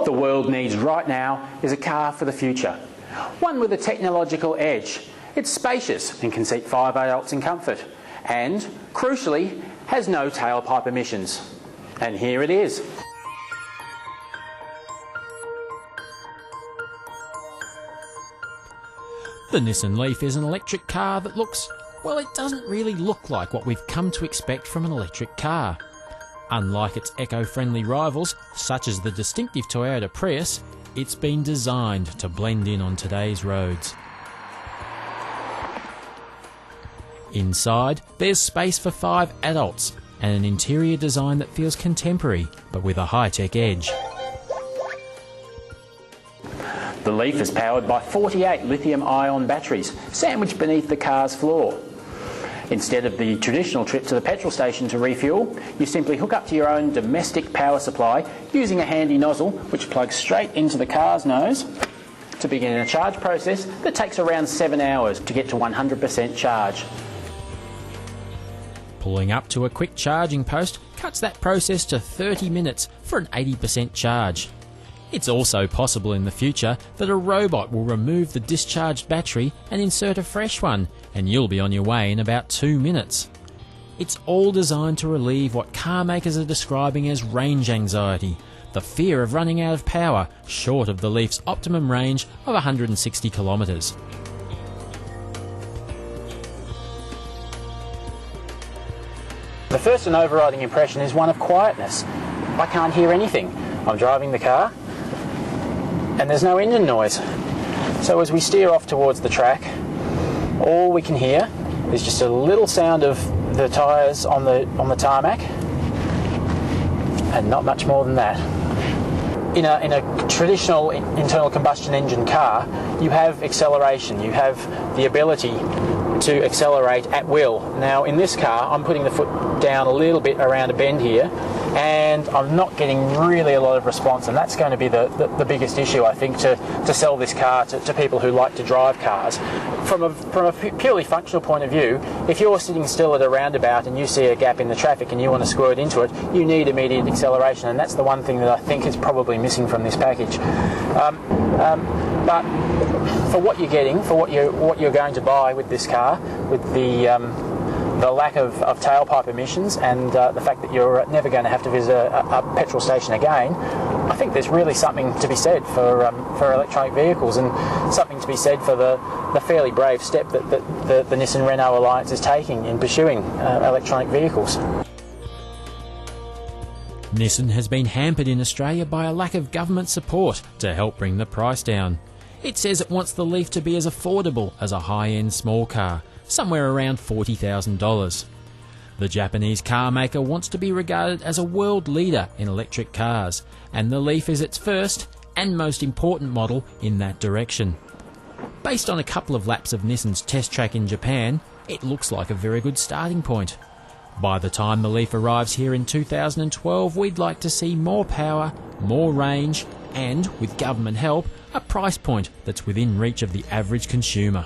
What the world needs right now is a car for the future. One with a technological edge. It's spacious and can seat 5 adults in comfort. And, crucially, has no tailpipe emissions. And here it is. The Nissan Leaf is an electric car that looks, well, it doesn't really look like what we've come to expect from an electric car. Unlike its eco-friendly rivals, such as the distinctive Toyota Prius, it's been designed to blend in on today's roads. Inside, there's space for 5 adults and an interior design that feels contemporary, but with a high-tech edge. The Leaf is powered by 48 lithium-ion batteries, sandwiched beneath the car's floor. Instead of the traditional trip to the petrol station to refuel, you simply hook up to your own domestic power supply using a handy nozzle which plugs straight into the car's nose to begin a charge process that takes around 7 hours to get to 100% charge. Pulling up to a quick charging post cuts that process to 30 minutes for an 80% charge. It's also possible in the future that a robot will remove the discharged battery and insert a fresh one, and you'll be on your way in about 2 minutes. It's all designed to relieve what car makers are describing as range anxiety, the fear of running out of power short of the Leaf's optimum range of 160 kilometres. The first and overriding impression is one of quietness. I can't hear anything. I'm driving the car and there's no engine noise. So as we steer off towards the track, all we can hear is just a little sound of the tyres on the tarmac, and not much more than that. In a traditional internal combustion engine car, you have acceleration, you have the ability to accelerate at will. Now in this car, I'm putting the foot down a little bit around a bend here, and I'm not getting really a lot of response, and that's going to be the biggest issue, I think, to sell this car to people who like to drive cars. From a purely functional point of view, if you're sitting still at a roundabout and you see a gap in the traffic and you want to squirt into it, you need immediate acceleration, and that's the one thing that I think is probably missing from this package. But for what you're getting, for what you're going to buy with this car, with the lack of tailpipe emissions and the fact that you're never going to have to visit a petrol station again, I think there's really something to be said for electronic vehicles, and something to be said for the fairly brave step that the Nissan Renault Alliance is taking in pursuing electronic vehicles. Nissan has been hampered in Australia by a lack of government support to help bring the price down. It says it wants the Leaf to be as affordable as a high-end small car, somewhere around $40,000. The Japanese car maker wants to be regarded as a world leader in electric cars, and the Leaf is its first and most important model in that direction. Based on a couple of laps of Nissan's test track in Japan, it looks like a very good starting point. By the time the Leaf arrives here in 2012, we'd like to see more power, more range, and, with government help, a price point that's within reach of the average consumer.